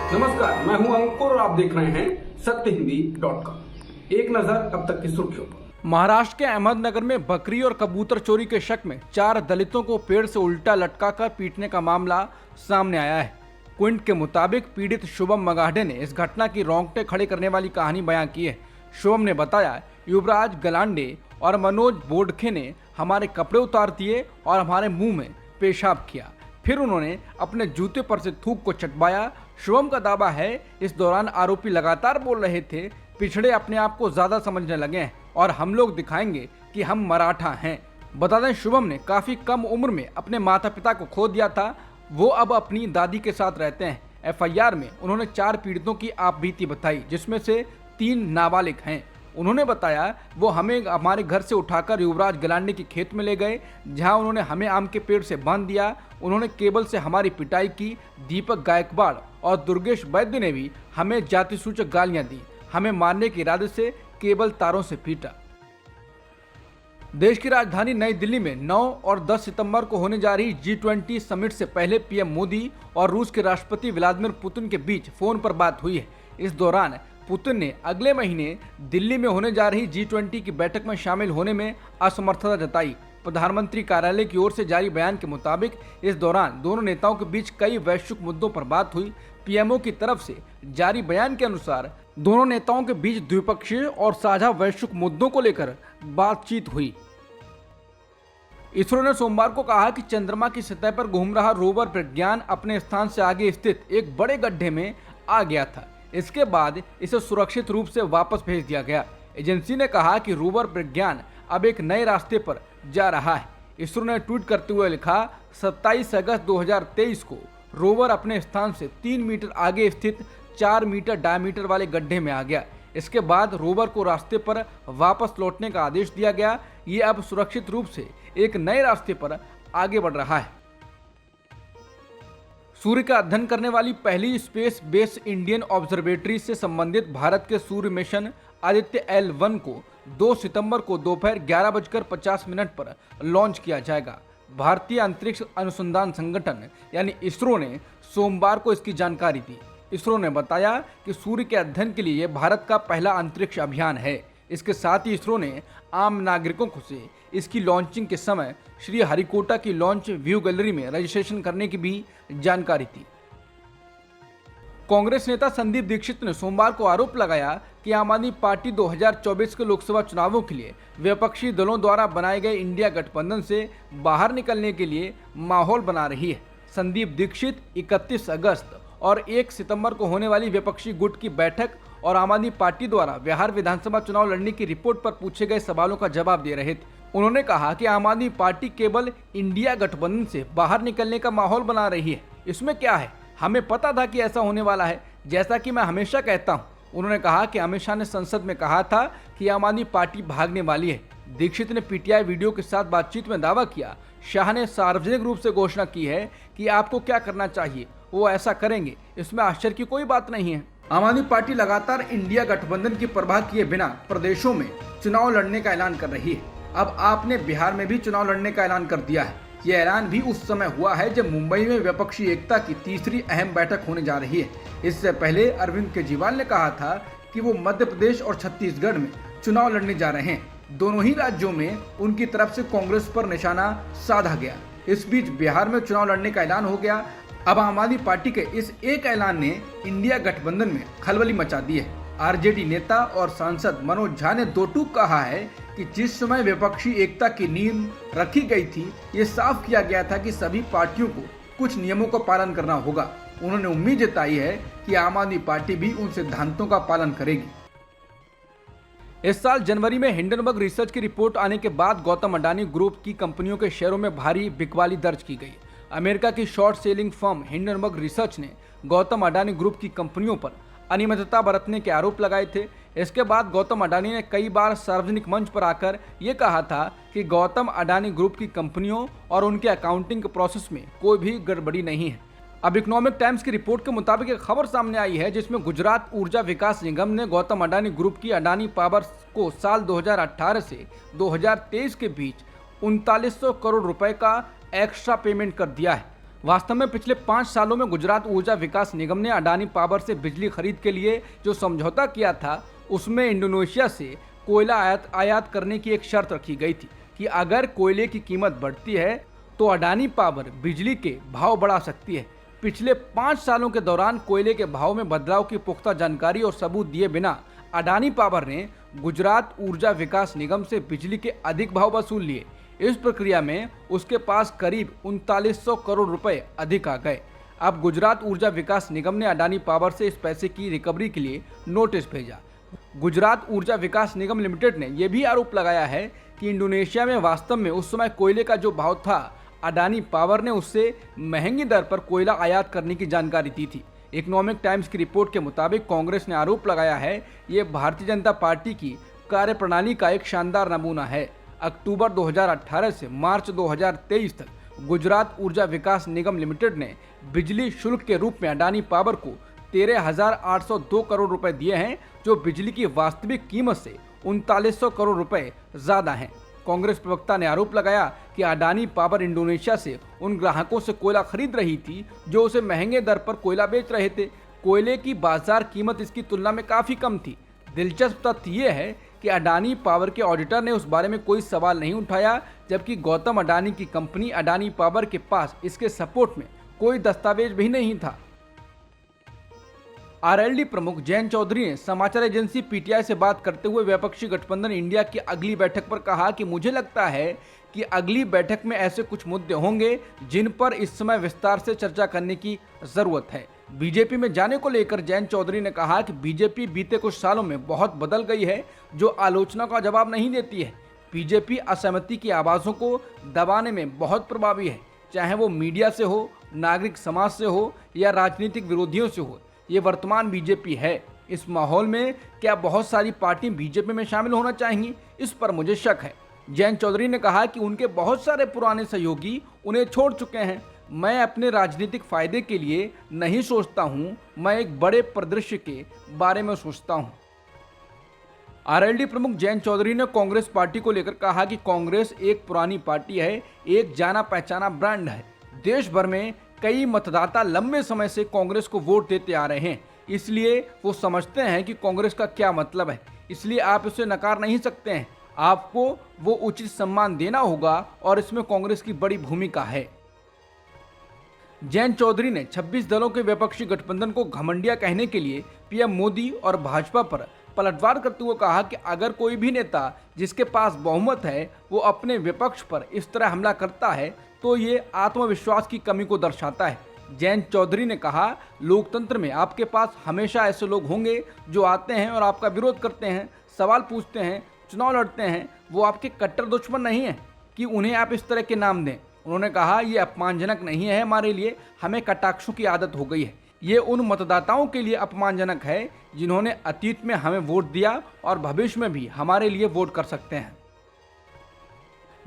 नमस्कार, मैं हूं अंकुर और आप देख रहे हैं सत्यहिंदी.com। एक नजर अब तक की सुर्खियों पर। महाराष्ट्र के अहमदनगर में बकरी और कबूतर चोरी के शक में 4 दलितों को पेड़ से उल्टा लटकाकर पीटने का मामला सामने आया है। क्विंट के मुताबिक पीड़ित शुभम मगाहडे ने इस घटना की रोंगटे खड़े करने वाली कहानी बयां की है। शुभम ने बताया, युवराज गलांडे और मनोज बोडखे ने हमारे कपड़े उतार दिए और हमारे मुंह में पेशाब किया, फिर उन्होंने अपने जूते पर से थूक को चटवाया। शुभम का दावा है, इस दौरान आरोपी लगातार बोल रहे थे, पिछड़े अपने आप को ज्यादा समझने लगे हैं और हम लोग दिखाएंगे कि हम मराठा हैं। बता दें, शुभम ने काफी कम उम्र में अपने माता पिता को खो दिया था। वो अब अपनी दादी के साथ रहते हैं। एफआईआर में उन्होंने 4 पीड़ितों की आपबीती बताई, जिसमें से 3 नाबालिग हैं। उन्होंने बताया, वो हमें हमारे घर से उठाकर युवराज गलांडे के खेत में ले गए, जहां उन्होंने हमें आम के पेड़ से बांध दिया। उन्होंने केबल से हमारी पिटाई की। दीपक गायकवाड़ और दुर्गेश वैद्य ने भी हमें जाति सूचक गालियां दी। हमें मारने के इरादे से केबल तारों से पीटा। देश की राजधानी नई दिल्ली में 9 और 10 सितंबर को होने जा रही G20 समिट से पहले पीएम मोदी और रूस के राष्ट्रपति व्लादिमीर पुतिन के बीच फोन पर बात हुई है। इस दौरान पुतिन ने अगले महीने दिल्ली में होने जा रही G20 की बैठक में शामिल होने में असमर्थता जताई। प्रधानमंत्री कार्यालय की ओर से जारी बयान के मुताबिक इस दौरान दोनों नेताओं के बीच कई वैश्विक मुद्दों पर बात हुई। पीएमओ की तरफ से जारी बयान के अनुसार दोनों नेताओं के बीच द्विपक्षीय और साझा वैश्विक मुद्दों को लेकर बातचीत हुई। इसरो ने सोमवार को कहा कि चंद्रमा की सतह पर घूम रहा रोवर प्रज्ञान अपने स्थान से आगे स्थित एक बड़े गड्ढे में आ गया था। इसके बाद इसे सुरक्षित रूप से वापस भेज दिया गया। एजेंसी ने कहा कि रोवर प्रज्ञान अब एक नए रास्ते पर जा रहा है। इसरो ने ट्वीट करते हुए लिखा, 27 अगस्त 2023 को रोवर अपने स्थान से 3 मीटर आगे स्थित 4 मीटर डायमीटर वाले गड्ढे में आ गया। इसके बाद रोवर को रास्ते पर वापस लौटने का आदेश दिया गया। ये अब सुरक्षित रूप से एक नए रास्ते पर आगे बढ़ रहा है। सूर्य का अध्ययन करने वाली पहली स्पेस बेस इंडियन ऑब्जर्वेटरी से संबंधित भारत के सूर्य मिशन आदित्य L1 को 2 सितंबर को दोपहर 11:50 पर लॉन्च किया जाएगा। भारतीय अंतरिक्ष अनुसंधान संगठन यानी इसरो ने सोमवार को इसकी जानकारी दी। इसरो ने बताया कि सूर्य के अध्ययन के लिए भारत का पहला अंतरिक्ष अभियान है। इसके साथ ही इसरो ने आम नागरिकों को से इसकी लॉन्चिंग के समय श्री हरिकोटा की लॉन्च व्यू गैलरी में रजिस्ट्रेशन करने की भी जानकारी दी। कांग्रेस नेता संदीप दीक्षित ने सोमवार को आरोप लगाया कि आम आदमी पार्टी 2024 के लोकसभा चुनावों के लिए विपक्षी दलों द्वारा बनाए गए इंडिया गठबंधन से बाहर निकलने के लिए माहौल बना रही है। संदीप दीक्षित 31 अगस्त और 1 सितंबर को होने वाली विपक्षी गुट की बैठक और आम आदमी पार्टी द्वारा बिहार विधानसभा चुनाव लड़ने की रिपोर्ट पर पूछे गए सवालों का जवाब दे रहे थे। उन्होंने कहा कि आम आदमी पार्टी केवल इंडिया गठबंधन से बाहर निकलने का माहौल बना रही है। इसमें क्या है, हमें पता था कि ऐसा होने वाला है, जैसा कि मैं हमेशा कहता हूं। उन्होंने कहा कि अमित शाह ने संसद में कहा था कि आम आदमी पार्टी भागने वाली है। दीक्षित ने पीटीआई वीडियो के साथ बातचीत में दावा किया, शाह ने सार्वजनिक रूप से घोषणा की है कि आपको क्या करना चाहिए वो ऐसा करेंगे, इसमें आश्चर्य की कोई बात नहीं है। आम आदमी पार्टी लगातार इंडिया गठबंधन की परवाह किए बिना प्रदेशों में चुनाव लड़ने का ऐलान कर रही है। अब आपने बिहार में भी चुनाव लड़ने का ऐलान कर दिया है। यह ऐलान भी उस समय हुआ है जब मुंबई में विपक्षी एकता की तीसरी अहम बैठक होने जा रही है। इससे पहले अरविंद केजरीवाल ने कहा था कि वो मध्य प्रदेश और छत्तीसगढ़ में चुनाव लड़ने जा रहे हैं। दोनों ही राज्यों में उनकी तरफ से कांग्रेस पर निशाना साधा गया। इस बीच बिहार में चुनाव लड़ने का ऐलान हो गया। अब आम आदमी पार्टी के इस एक ऐलान ने इंडिया गठबंधन में खलबली मचा दी है। आरजेडी नेता और सांसद मनोज झा ने दो टूक कहा है कि जिस समय विपक्षी एकता की नींव रखी गई थी, ये साफ किया गया था कि सभी पार्टियों को कुछ नियमों का पालन करना होगा। उन्होंने उम्मीद जताई है कि आम आदमी पार्टी भी उन सिद्धांतों का पालन करेगी। इस साल जनवरी में हिंडनबर्ग रिसर्च की रिपोर्ट आने के बाद गौतम अडानी ग्रुप की कंपनियों के शेयरों में भारी बिकवाली दर्ज की गई। अमेरिका की short selling firm Hindenburg research ने गौतम अडानी ग्रुप की कंपनियों पर अनियमितता बरतने के आरोप लगाए थे। इसके बाद गौतम अडानी ने कई बार सार्वजनिक मंच पर आकर ये कहा था कि गौतम अडानी ग्रुप की कंपनियों और उनके अकाउंटिंग के प्रोसेस में कोई भी गड़बड़ी नहीं है। अब इकोनॉमिक टाइम्स की रिपोर्ट के मुताबिक एक खबर सामने आई है जिसमें गुजरात ऊर्जा विकास निगम ने गौतम अडानी ग्रुप की अडानी पावर को साल 2018 से 2023 के बीच 3900 करोड़ रुपए का एक्स्ट्रा पेमेंट कर दिया है। वास्तव में पिछले 5 सालों में गुजरात ऊर्जा विकास निगम ने अडानी पावर से बिजली खरीद के लिए जो समझौता किया था, उसमें इंडोनेशिया से कोयला आयात करने की एक शर्त रखी गई थी कि अगर कोयले की कीमत बढ़ती है तो अडानी पावर बिजली के भाव बढ़ा सकती है। पिछले 5 सालों के दौरान कोयले के भाव में बदलाव की पुख्ता जानकारी और सबूत दिए बिना अडानी पावर ने गुजरात ऊर्जा विकास निगम से बिजली के अधिक भाव वसूल लिए। इस प्रक्रिया में उसके पास करीब 3900 करोड़ रुपए अधिक आ गए। अब गुजरात ऊर्जा विकास निगम ने अडानी पावर से इस पैसे की रिकवरी के लिए नोटिस भेजा। गुजरात ऊर्जा विकास निगम लिमिटेड ने यह भी आरोप लगाया है कि इंडोनेशिया में वास्तव में उस समय कोयले का जो भाव था, अडानी पावर ने उससे महंगी दर पर कोयला आयात करने की जानकारी दी थी। इकोनॉमिक टाइम्स की रिपोर्ट के मुताबिक कांग्रेस ने आरोप लगाया है ये भारतीय जनता पार्टी की कार्यप्रणाली का एक शानदार नमूना है। अक्टूबर 2018 से मार्च 2023 तक गुजरात ऊर्जा विकास निगम लिमिटेड ने बिजली शुल्क के रूप में अडानी पावर को 13,802 करोड़ रुपए दिए हैं, जो बिजली की वास्तविक कीमत से 3900 करोड़ रुपए ज्यादा हैं। कांग्रेस प्रवक्ता ने आरोप लगाया कि अडानी पावर इंडोनेशिया से उन ग्राहकों से कोयला खरीद रही थी जो उसे महंगे दर पर कोयला बेच रहे थे। कोयले की बाजार कीमत इसकी तुलना में काफी कम थी। दिलचस्प तथ्य यह है कि अडानी पावर के ऑडिटर ने उस बारे में कोई सवाल नहीं उठाया, जबकि गौतम अडानी की कंपनी अडानी पावर के पास इसके सपोर्ट में कोई दस्तावेज भी नहीं था। आरएलडी प्रमुख जयंत चौधरी ने समाचार एजेंसी पीटीआई से बात करते हुए विपक्षी गठबंधन इंडिया की अगली बैठक पर कहा कि मुझे लगता है कि अगली बैठक में ऐसे कुछ मुद्दे होंगे जिन पर इस समय विस्तार से चर्चा करने की जरूरत है। बीजेपी में जाने को लेकर जयंत चौधरी ने कहा कि बीजेपी बीते कुछ सालों में बहुत बदल गई है, जो आलोचना का जवाब नहीं देती है। बीजेपी असहमति की आवाज़ों को दबाने में बहुत प्रभावी है, चाहे वो मीडिया से हो, नागरिक समाज से हो या राजनीतिक विरोधियों से हो। ये वर्तमान बीजेपी है। इस माहौल में क्या बहुत सारी पार्टी बीजेपी में शामिल होना चाहेंगी, इस पर मुझे शक है। जयंत चौधरी ने कहा कि उनके बहुत सारे पुराने सहयोगी उन्हें छोड़ चुके हैं। मैं अपने राजनीतिक फायदे के लिए नहीं सोचता हूं, मैं एक बड़े परिदृश्य के बारे में सोचता हूं। आरएलडी प्रमुख जयंत चौधरी ने कांग्रेस पार्टी को लेकर कहा कि कांग्रेस एक पुरानी पार्टी है, एक जाना पहचाना ब्रांड है। देश भर में कई मतदाता लंबे समय से कांग्रेस को वोट देते आ रहे हैं, इसलिए वो समझते हैं कि कांग्रेस का क्या मतलब है, इसलिए आप इसे नकार नहीं सकते हैं। आपको वो उचित सम्मान देना होगा और इसमें कांग्रेस की बड़ी भूमिका है। जयंत चौधरी ने 26 दलों के विपक्षी गठबंधन को घमंडिया कहने के लिए पीएम मोदी और भाजपा पर पलटवार करते हुए कहा कि अगर कोई भी नेता जिसके पास बहुमत है वो अपने विपक्ष पर इस तरह हमला करता है तो ये आत्मविश्वास की कमी को दर्शाता है। जयंत चौधरी ने कहा, लोकतंत्र में आपके पास हमेशा ऐसे लोग होंगे जो आते हैं और आपका विरोध करते हैं, सवाल पूछते हैं, चुनाव लड़ते हैं। वो आपके कट्टर दुश्मन नहीं है कि उन्हें आप इस तरह के नाम दें। उन्होंने कहा, ये अपमानजनक नहीं है हमारे लिए, हमें कटाक्षों की आदत हो गई है। ये उन मतदाताओं के लिए अपमानजनक है जिन्होंने अतीत में हमें वोट दिया और भविष्य में भी हमारे लिए वोट कर सकते हैं।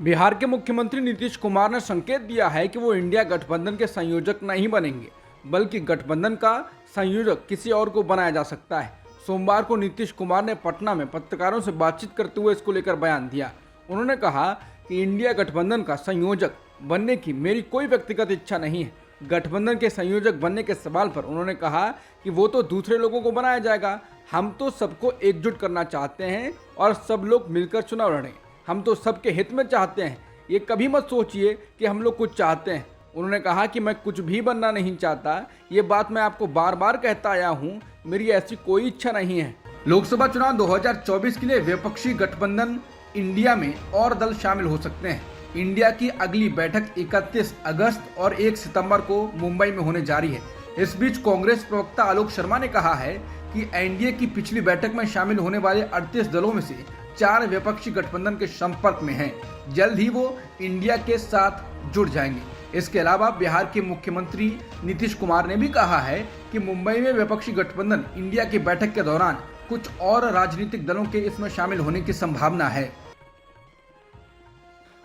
बिहार के मुख्यमंत्री नीतीश कुमार ने संकेत दिया है कि वो इंडिया गठबंधन के संयोजक नहीं बनेंगे, बल्कि गठबंधन का संयोजक किसी और को बनाया जा सकता है। सोमवार को नीतीश कुमार ने पटना में पत्रकारों से बातचीत करते हुए इसको लेकर बयान दिया। उन्होंने कहा कि इंडिया गठबंधन का संयोजक बनने की मेरी कोई व्यक्तिगत इच्छा नहीं है। गठबंधन के संयोजक बनने के सवाल पर उन्होंने कहा कि वो तो दूसरे लोगों को बनाया जाएगा, हम तो सबको एकजुट करना चाहते हैं और सब लोग मिलकर चुनाव लड़ें। हम तो सबके हित में चाहते हैं, ये कभी मत सोचिए कि हम लोग कुछ चाहते हैं। उन्होंने कहा कि मैं कुछ भी बनना नहीं चाहता, ये बात मैं आपको बार बार कहता आया हूँ, मेरी ऐसी कोई इच्छा नहीं है। लोकसभा चुनाव 2024 के लिए विपक्षी गठबंधन इंडिया में और दल शामिल हो सकते हैं। इंडिया की अगली बैठक 31 अगस्त और 1 सितंबर को मुंबई में होने जा रही है। इस बीच कांग्रेस प्रवक्ता आलोक शर्मा ने कहा है कि एनडीए की पिछली बैठक में शामिल होने वाले 38 दलों में से 4 विपक्षी गठबंधन के संपर्क में हैं। जल्द ही वो इंडिया के साथ जुड़ जाएंगे। इसके अलावा बिहार के मुख्यमंत्री नीतीश कुमार ने भी कहा है कि मुंबई में विपक्षी गठबंधन इंडिया की बैठक के दौरान कुछ और राजनीतिक दलों के इसमें शामिल होने की संभावना है।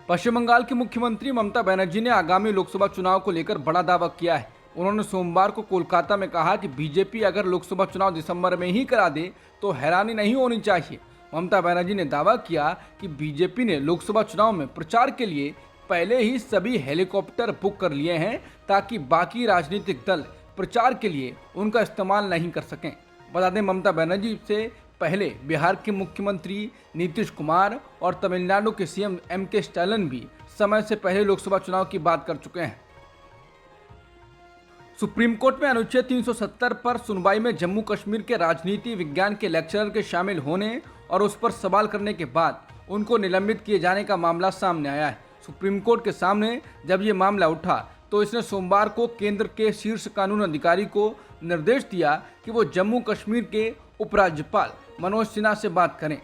पश्चिम बंगाल की मुख्यमंत्री ममता बनर्जी ने आगामी लोकसभा चुनाव को लेकर बड़ा दावा किया है। उन्होंने सोमवार को कोलकाता में कहा कि बीजेपी अगर लोकसभा चुनाव दिसंबर में ही करा दे तो हैरानी नहीं होनी चाहिए। ममता बनर्जी ने दावा किया कि बीजेपी ने लोकसभा चुनाव में प्रचार के लिए पहले ही सभी हेलीकॉप्टर बुक कर लिए हैं ताकि बाकी राजनीतिक दल प्रचार के लिए उनका इस्तेमाल नहीं कर सकें। बता दें, ममता बनर्जी से पहले बिहार के मुख्यमंत्री नीतीश कुमार और तमिलनाडु के सीएम एम.के. स्टालिन भी समय से पहले लोकसभा चुनाव की बात कर चुके हैं। सुप्रीम कोर्ट में अनुच्छेद 370 पर सुनवाई में जम्मू कश्मीर के राजनीति विज्ञान के लेक्चरर के शामिल होने और उस पर सवाल करने के बाद उनको निलंबित किए जाने का मामला सामने आया है। सुप्रीम कोर्ट के सामने जब ये मामला उठा तो इसने सोमवार को केंद्र के शीर्ष कानून अधिकारी को निर्देश दिया कि वो जम्मू कश्मीर के उपराज्यपाल मनोज सिन्हा से बात करें।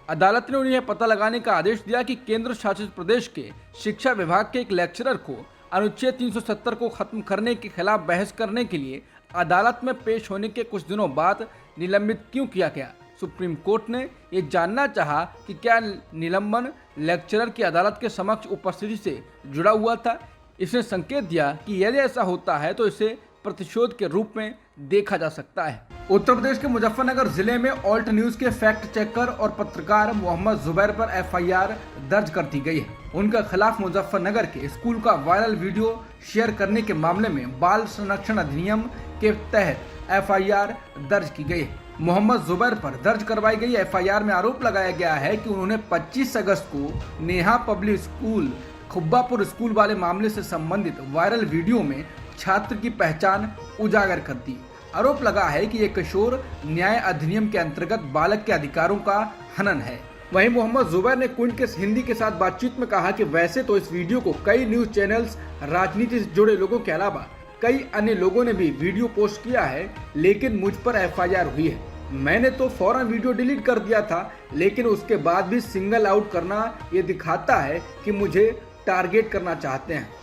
अदालत ने उन्हें पता लगाने का आदेश दिया कि केंद्र शासित प्रदेश के शिक्षा विभाग के एक लेक्चरर को अनुच्छेद 370 को खत्म करने के खिलाफ बहस करने के लिए अदालत में पेश होने के कुछ दिनों बाद निलंबित क्यों किया गया। सुप्रीम कोर्ट ने ये जानना चाहा कि क्या निलंबन लेक्चरर की अदालत के समक्ष उपस्थिति से जुड़ा हुआ था। इसने संकेत दिया कि यदि ऐसा होता है तो इसे प्रतिशोध के रूप में देखा जा सकता है। उत्तर प्रदेश के मुजफ्फरनगर जिले में ऑल्ट न्यूज के फैक्ट चेकर और पत्रकार मोहम्मद जुबैर पर एफआईआर दर्ज कर दी गई है। उनके खिलाफ मुजफ्फरनगर के स्कूल का वायरल वीडियो शेयर करने के मामले में बाल संरक्षण अधिनियम के तहत एफआईआर दर्ज की गई है। मोहम्मद जुबैर पर दर्ज करवाई गई एफआईआर में आरोप लगाया गया है कि उन्होंने 25 अगस्त को Neha public school Khubbapur school वाले मामले से संबंधित वायरल वीडियो में छात्र की पहचान उजागर कर दी। आरोप लगा है कि ये किशोर न्याय अधिनियम के अंतर्गत बालक के अधिकारों का हनन है। वहीं मोहम्मद जुबैर ने क्विंट के हिंदी के साथ बातचीत में कहा कि वैसे तो इस वीडियो को कई न्यूज चैनल्स, राजनीति से जुड़े लोगों के अलावा कई अन्य लोगों ने भी वीडियो पोस्ट किया है, लेकिन मुझ पर एफआईआर हुई है। मैंने तो फौरन वीडियो डिलीट कर दिया था, लेकिन उसके बाद भी सिंगल आउट करना ये दिखाता है कि मुझे टारगेट करना चाहते हैं।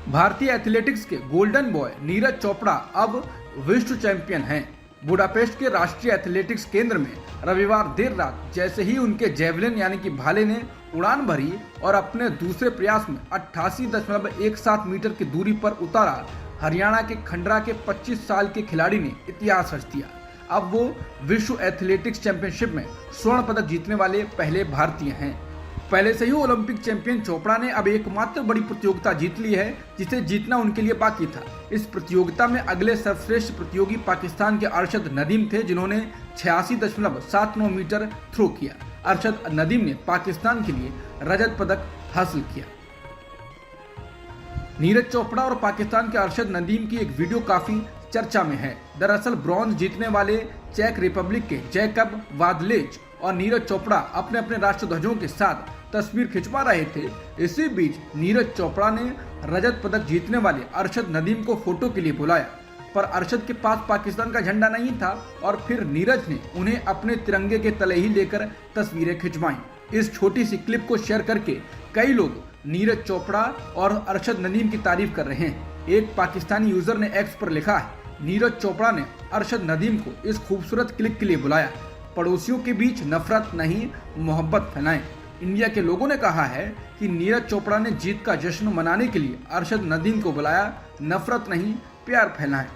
भारतीय एथलेटिक्स के गोल्डन बॉय नीरज चोपड़ा अब विश्व चैंपियन हैं। बुडापेस्ट के राष्ट्रीय एथलेटिक्स केंद्र में रविवार देर रात जैसे ही उनके जेवलिन यानी कि भाले ने उड़ान भरी और अपने दूसरे प्रयास में 88.17 मीटर की दूरी पर उतारा, हरियाणा के खंडरा के 25 साल के खिलाड़ी ने इतिहास रच दिया। अब वो विश्व एथलेटिक्स चैंपियनशिप में स्वर्ण पदक जीतने वाले पहले भारतीय हैं। पहले से ही ओलंपिक चैंपियन चोपड़ा ने अब एकमात्र बड़ी प्रतियोगिता जीत ली है जिसे जीतना उनके लिए बाकी था। इस प्रतियोगिता में अगले सर्वश्रेष्ठ प्रतियोगी पाकिस्तान के अरशद नदीम थे, जिन्होंने 86.79 मीटर थ्रो किया। अरशद नदीम ने पाकिस्तान के लिए रजत पदक हासिल किया। नीरज चोपड़ा और पाकिस्तान के अरशद नदीम की एक वीडियो काफी चर्चा में है। दरअसल ब्रॉन्ज जीतने वाले चेक रिपब्लिक के जैकब वादलेज और नीरज चोपड़ा अपने अपने राष्ट्रध्वजों के साथ तस्वीर खिंचवा रहे थे। इसी बीच नीरज चोपड़ा ने रजत पदक जीतने वाले अरशद नदीम को फोटो के लिए बुलाया, पर अरशद के पास पाकिस्तान का झंडा नहीं था और फिर नीरज ने उन्हें अपने तिरंगे के तले ही लेकर तस्वीरें खिंचवाईं। इस छोटी सी क्लिप को शेयर करके कई लोग नीरज चोपड़ा और अरशद नदीम की तारीफ कर रहे हैं। एक पाकिस्तानी यूजर ने एक्स पर लिखा है, नीरज चोपड़ा ने अरशद नदीम को इस खूबसूरत क्लिप के लिए बुलाया। पड़ोसियों के बीच नफरत नहीं, मोहब्बत फैलाएं। इंडिया के लोगों ने कहा है कि नीरज चोपड़ा ने जीत का जश्न मनाने के लिए अरशद नदीम को बुलाया, नफरत नहीं प्यार फैलाएं।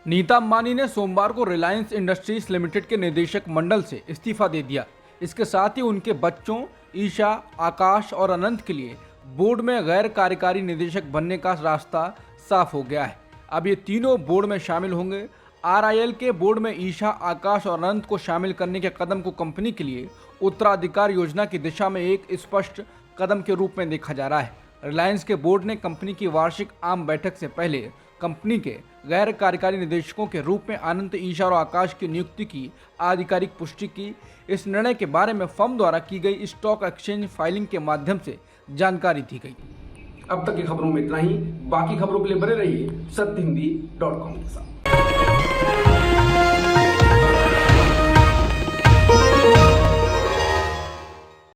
नीता अंबानी ने सोमवार को रिलायंस इंडस्ट्रीज लिमिटेड के निदेशक मंडल से इस्तीफा दे दिया। इसके साथ ही उनके बच्चों ईशा, आकाश और अनंत के लिए बोर्ड में गैर कार्यकारी निदेशक बनने का रास्ता साफ हो गया है। अब ये तीनों बोर्ड में शामिल होंगे। आरआईएल के बोर्ड में ईशा, आकाश और अनंत को शामिल करने के कदम को कंपनी के लिए उत्तराधिकार योजना की दिशा में एक स्पष्ट कदम के रूप में देखा जा रहा है। रिलायंस के बोर्ड ने कंपनी की वार्षिक आम बैठक से पहले कंपनी के गैर कार्यकारी निदेशकों के रूप में अनंत, ईशा और आकाश की नियुक्ति की आधिकारिक पुष्टि की। इस निर्णय के बारे में फर्म द्वारा की गई स्टॉक एक्सचेंज फाइलिंग के माध्यम से जानकारी दी गई। अब तक की खबरों में इतना ही। बाकी खबरों के लिए बने रहिए सत्यहिंदी.com के साथ।